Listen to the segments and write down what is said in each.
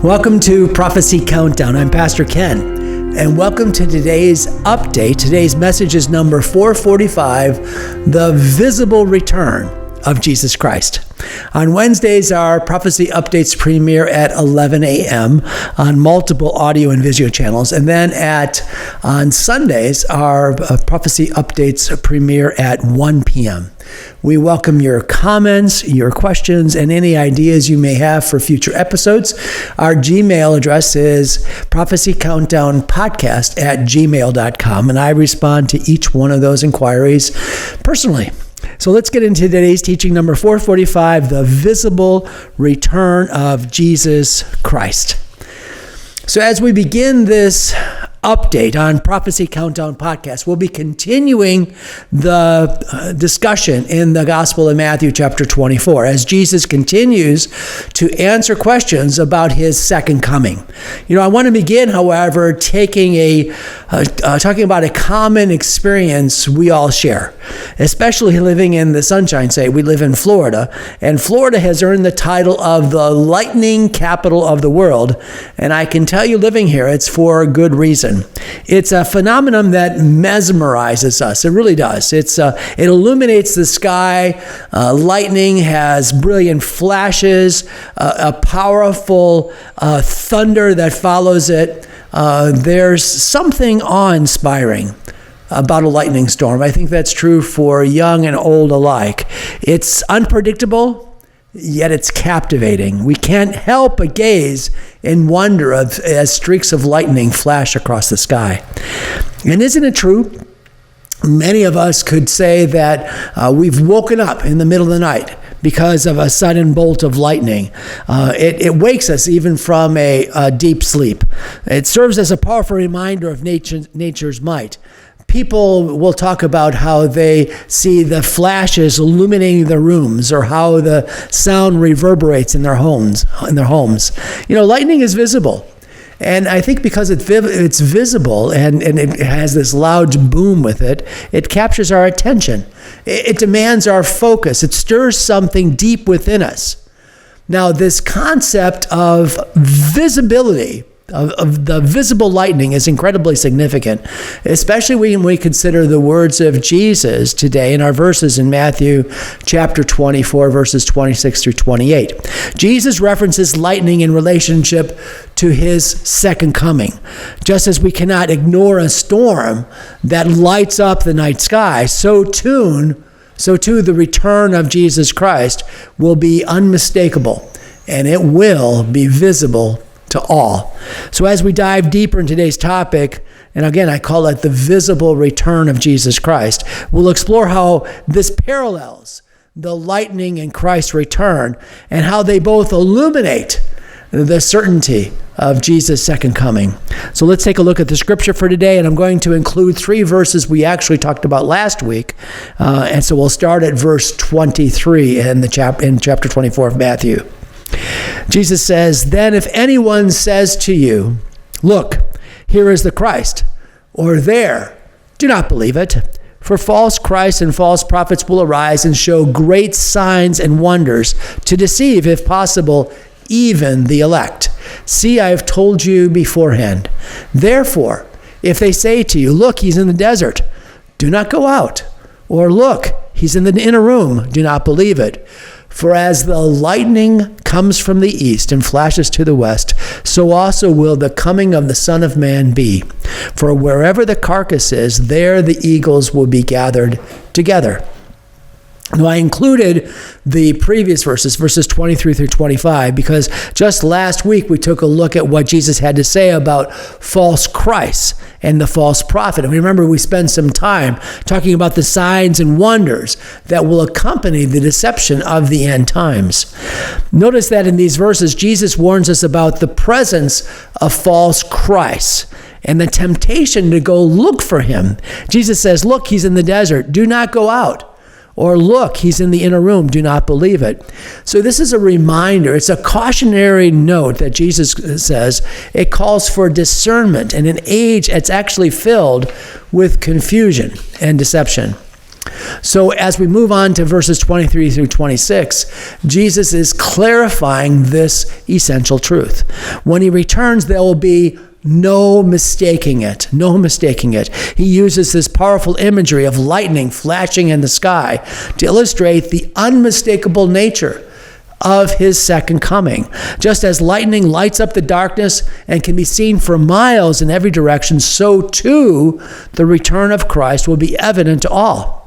Welcome to Prophecy Countdown. I'm Pastor Ken, and welcome to today's update. Today's message is number 445, The Visible Return of Jesus Christ. On Wednesdays, our prophecy updates premiere at 11 a.m. on multiple audio and visual channels. And then on Sundays, our prophecy updates premiere at 1 p.m. We welcome your comments, your questions, and any ideas you may have for future episodes. Our Gmail address is prophecycountdownpodcast@gmail.com, and I respond to each one of those inquiries personally. So let's get into today's teaching, number 445, the visible return of Jesus Christ. So as we begin this update on Prophecy Countdown Podcast, we'll be continuing the discussion in the Gospel of Matthew chapter 24 as Jesus continues to answer questions about his second coming. I want to begin, however, talking about a common experience we all share, especially living in the Sunshine State. We live in Florida, and Florida has earned the title of the lightning capital of the world, and I can tell you, living here, it's for a good reason. It's a phenomenon that mesmerizes us. It really does. It illuminates the sky. Lightning has brilliant flashes, a powerful thunder that follows it. There's something awe-inspiring about a lightning storm. I think that's true for young and old alike. It's unpredictable, yet it's captivating. We can't help but gaze in wonder as streaks of lightning flash across the sky. And isn't it true? Many of us could say that we've woken up in the middle of the night because of a sudden bolt of lightning. It wakes us even from a deep sleep. It serves as a powerful reminder of nature's might. People will talk about how they see the flashes illuminating their rooms, or how the sound reverberates in their homes. Lightning is visible. And I think because it's visible and it has this loud boom with it, it captures our attention. It demands our focus. It stirs something deep within us. Now, this concept of visibility, of the visible lightning, is incredibly significant, especially when we consider the words of Jesus today in our verses in Matthew chapter 24, verses 26 through 28. Jesus references lightning in relationship to his second coming. Just as we cannot ignore a storm that lights up the night sky, so too the return of Jesus Christ will be unmistakable, and it will be visible to all. So as we dive deeper in today's topic, and again, I call it the visible return of Jesus Christ, we'll explore how this parallels the lightning and Christ's return, and how they both illuminate the certainty of Jesus' second coming. So let's take a look at the scripture for today, and I'm going to include 3 verses we actually talked about last week. And so we'll start at verse 23 in chapter 24 of Matthew. Jesus says, "Then if anyone says to you, 'Look, here is the Christ,' or 'There,' do not believe it. For false Christs and false prophets will arise and show great signs and wonders to deceive, if possible, even the elect. See, I have told you beforehand. Therefore, if they say to you, 'Look, he's in the desert,' do not go out. Or 'Look, he's in the inner room,' do not believe it. For as the lightning comes from the east and flashes to the west, so also will the coming of the Son of Man be. For wherever the carcass is, there the eagles will be gathered together." Now, I included the previous verses 23 through 25, because just last week we took a look at what Jesus had to say about false Christs and the false prophet. And remember, we spent some time talking about the signs and wonders that will accompany the deception of the end times. Notice that in these verses, Jesus warns us about the presence of false Christs and the temptation to go look for him. Jesus says, "Look, he's in the desert. Do not go out." Or, "Look, he's in the inner room. Do not believe it." So this is a reminder. It's a cautionary note that Jesus says. It calls for discernment in an age that's actually filled with confusion and deception. So as we move on to verses 23 through 26, Jesus is clarifying this essential truth. When he returns, there will be no mistaking it. No mistaking it. He uses this powerful imagery of lightning flashing in the sky to illustrate the unmistakable nature of his second coming. Just as lightning lights up the darkness and can be seen for miles in every direction, so too the return of Christ will be evident to all.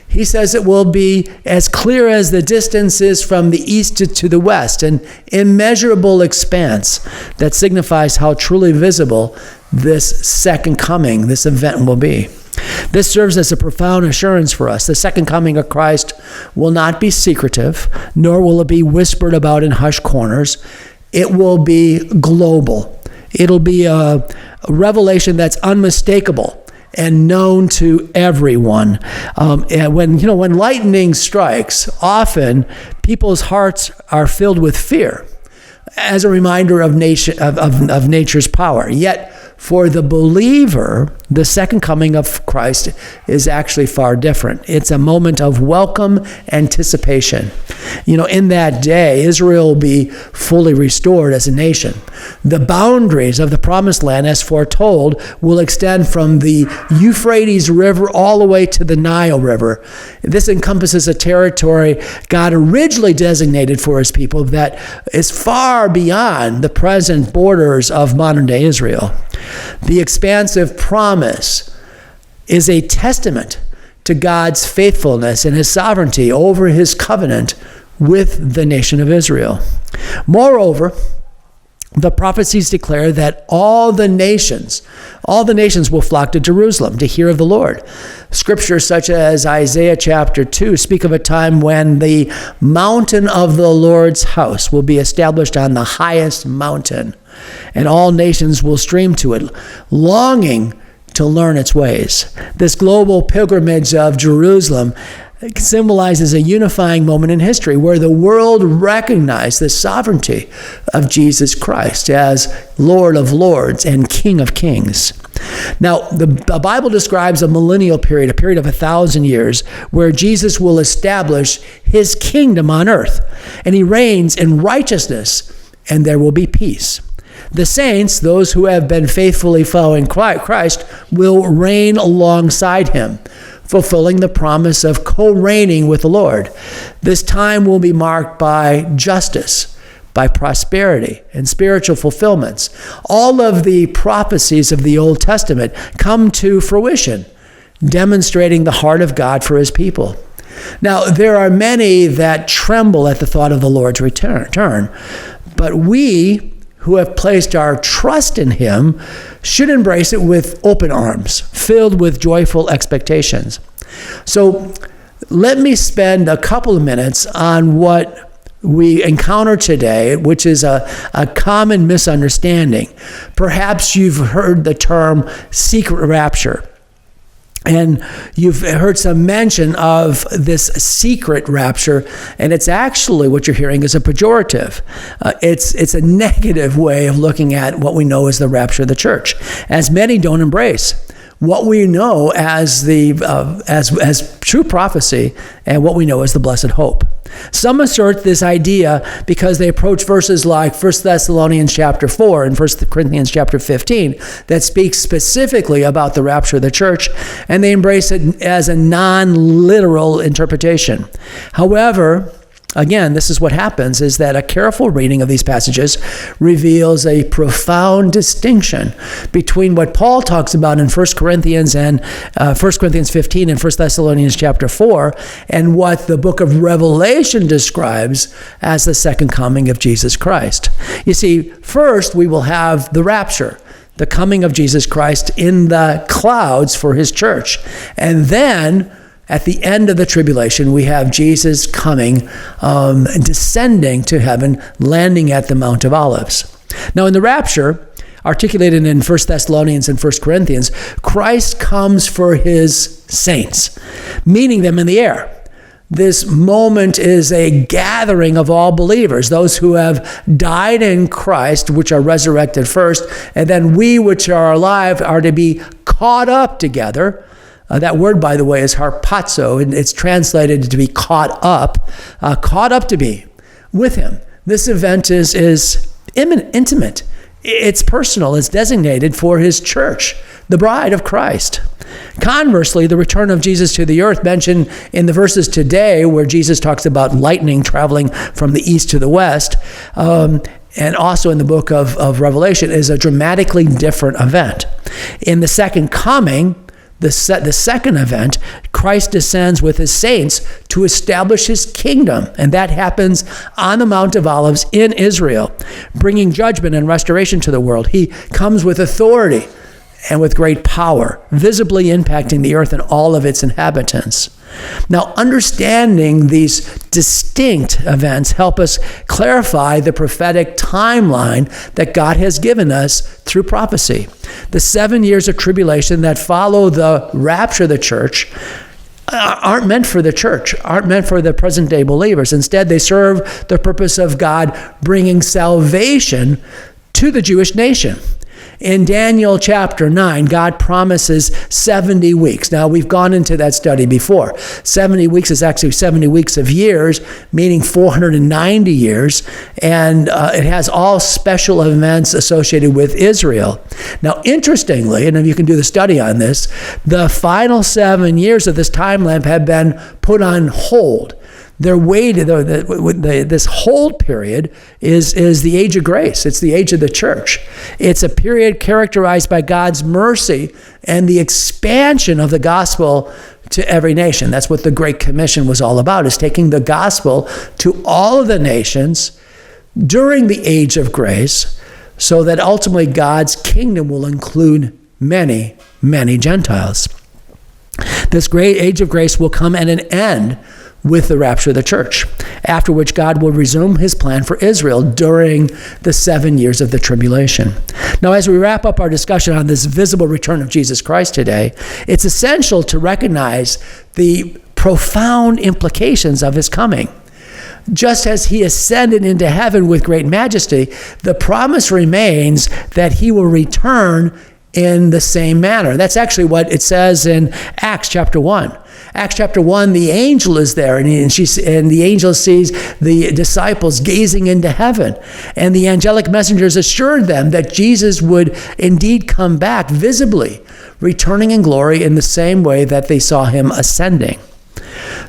He says it will be as clear as the distance is from the east to the west, an immeasurable expanse that signifies how truly visible this second coming, this event will be. This serves as a profound assurance for us. The second coming of Christ will not be secretive, nor will it be whispered about in hushed corners. It will be global. It'll be a revelation that's unmistakable and known to everyone. And when lightning strikes, often people's hearts are filled with fear as a reminder of nature's power. Yet, for the believer, the second coming of Christ is actually far different. It's a moment of welcome anticipation. In that day, Israel will be fully restored as a nation. The boundaries of the promised land, as foretold, will extend from the Euphrates River all the way to the Nile River. This encompasses a territory God originally designated for his people that is far beyond the present borders of modern-day Israel. The expansive promise is a testament to God's faithfulness and his sovereignty over his covenant with the nation of Israel. Moreover, the prophecies declare that all the nations will flock to Jerusalem to hear of the Lord. Scriptures such as Isaiah chapter 2 speak of a time when the mountain of the Lord's house will be established on the highest mountain, and all nations will stream to it, longing to learn its ways. This global pilgrimage of Jerusalem symbolizes a unifying moment in history where the world recognized the sovereignty of Jesus Christ as Lord of Lords and King of Kings. Now, the Bible describes a millennial period, a period of 1,000 years, where Jesus will establish his kingdom on earth, and he reigns in righteousness, and there will be peace. The saints, those who have been faithfully following Christ, will reign alongside him, fulfilling the promise of co-reigning with the Lord. This time will be marked by justice, by prosperity, and spiritual fulfillments. All of the prophecies of the Old Testament come to fruition, demonstrating the heart of God for his people. Now, there are many that tremble at the thought of the Lord's return, but we who have placed our trust in him should embrace it with open arms, filled with joyful expectations. So let me spend a couple of minutes on what we encounter today, which is a common misunderstanding. Perhaps you've heard the term secret rapture. And you've heard some mention of this secret rapture, and it's actually what you're hearing is a pejorative. It's a negative way of looking at what we know as the rapture of the church, as many don't embrace what we know as as true prophecy and what we know as the blessed hope. Some assert this idea because they approach verses like 1 Thessalonians chapter 4 and 1 Corinthians chapter 15 that speaks specifically about the rapture of the church, and they embrace it as a non-literal interpretation. However, again, this is what happens, is that a careful reading of these passages reveals a profound distinction between what Paul talks about in 1 Corinthians 15 and 1 Thessalonians chapter 4 and what the book of Revelation describes as the second coming of Jesus Christ. You see, first we will have the rapture, the coming of Jesus Christ in the clouds for his church. And then at the end of the tribulation, we have Jesus coming, descending to heaven, landing at the Mount of Olives. Now, in the rapture, articulated in 1 Thessalonians and 1 Corinthians, Christ comes for his saints, meeting them in the air. This moment is a gathering of all believers, those who have died in Christ, which are resurrected first, and then we which are alive are to be caught up together That word, by the way, is harpazo, and it's translated to be caught up to be with him. This event is intimate. It's personal. It's designated for his church, the bride of Christ. Conversely, the return of Jesus to the earth mentioned in the verses today, where Jesus talks about lightning traveling from the east to the west, and also in the book of Revelation, is a dramatically different event. In the second coming, the second event, Christ descends with his saints to establish his kingdom, and that happens on the Mount of Olives in Israel, bringing judgment and restoration to the world. He comes with authority and with great power, visibly impacting the earth and all of its inhabitants. Now, understanding these distinct events help us clarify the prophetic timeline that God has given us through prophecy. The 7 years of tribulation that follow the rapture of the church aren't meant for the church, aren't meant for the present-day believers. Instead, they serve the purpose of God bringing salvation to the Jewish nation. In Daniel chapter 9, God promises 70 weeks. Now, we've gone into that study before. 70 weeks is actually 70 weeks of years, meaning 490 years, and it has all special events associated with Israel. Now, interestingly, and if you can do the study on this, the final 7 years of this timeline have been put on hold. They're waited. This hold period is the age of grace. It's the age of the church. It's a period characterized by God's mercy and the expansion of the gospel to every nation. That's what the Great Commission was all about, is taking the gospel to all of the nations during the age of grace, so that ultimately God's kingdom will include many, many Gentiles. This great age of grace will come at an end with the rapture of the church, after which God will resume his plan for Israel during the 7 years of the tribulation. Now, as we wrap up our discussion on this visible return of Jesus Christ today, it's essential to recognize the profound implications of his coming. Just as he ascended into heaven with great majesty, the promise remains that he will return in the same manner. That's actually what it says in Acts chapter 1. Acts chapter 1, the angel is there, and the angel sees the disciples gazing into heaven. And the angelic messengers assured them that Jesus would indeed come back visibly, returning in glory in the same way that they saw him ascending.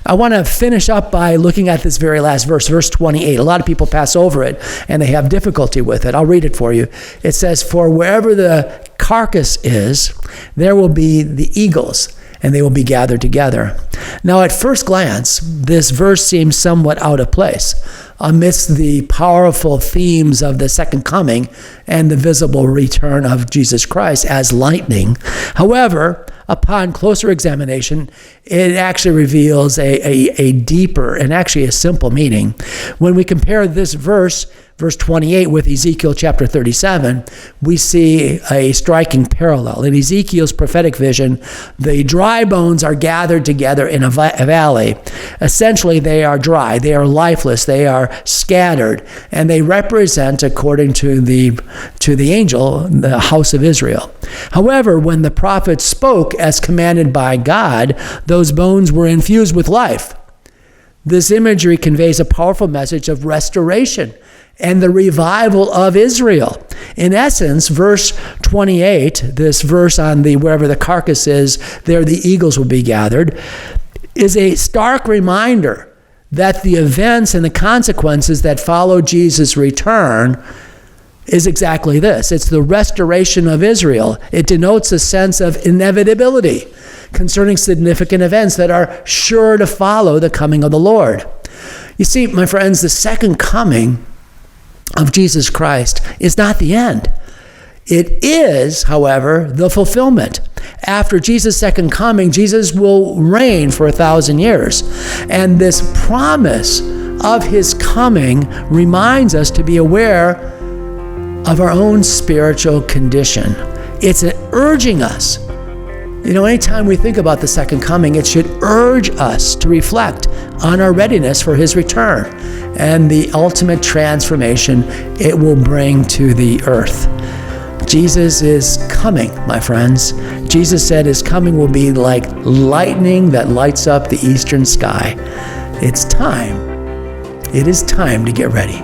I want to finish up by looking at this very last verse, verse 28. A lot of people pass over it, and they have difficulty with it. I'll read it for you. It says, "For wherever the carcass is, there will be the eagles, and they will be gathered together." Now, at first glance, this verse seems somewhat out of place amidst the powerful themes of the second coming and the visible return of Jesus Christ as lightning. However, upon closer examination, it actually reveals a deeper and actually a simple meaning. When we compare this verse 28 with Ezekiel chapter 37, we see a striking parallel. In Ezekiel's prophetic vision, the dry bones are gathered together in a valley. Essentially, they are dry, they are lifeless, they are scattered, and they represent, according to the angel, the house of Israel. However, when the prophet spoke as commanded by God, those bones were infused with life. This imagery conveys a powerful message of restoration and the revival of Israel. In essence, verse 28, this verse on the wherever the carcass is, there the eagles will be gathered, is a stark reminder that the events and the consequences that follow Jesus' return is exactly this. It's the restoration of Israel. It denotes a sense of inevitability concerning significant events that are sure to follow the coming of the Lord. You see, my friends, the second coming of Jesus Christ is not the end. It is, however, the fulfillment. After Jesus' second coming, Jesus will reign for 1,000 years. And this promise of his coming reminds us to be aware of our own spiritual condition. It's urging us. Anytime we think about the second coming, it should urge us to reflect on our readiness for his return and the ultimate transformation it will bring to the earth. Jesus is coming, my friends. Jesus said his coming will be like lightning that lights up the eastern sky. It's time. It is time to get ready.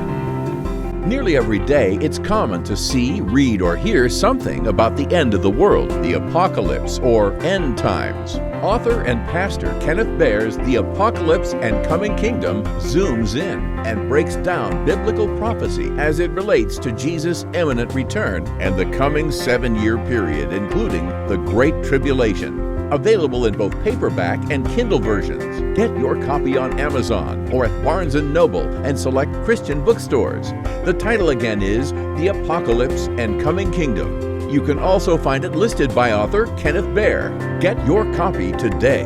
Nearly every day, it's common to see, read, or hear something about the end of the world, the apocalypse, or end times. Author and pastor Kenneth Baer's The Apocalypse and Coming Kingdom zooms in and breaks down biblical prophecy as it relates to Jesus' imminent return and the coming 7-year period, including the Great Tribulation. Available in both paperback and Kindle versions. Get your copy on Amazon or at Barnes & Noble and select Christian bookstores. The title again is The Apocalypse and Coming Kingdom. You can also find it listed by author Kenneth Baer. Get your copy today.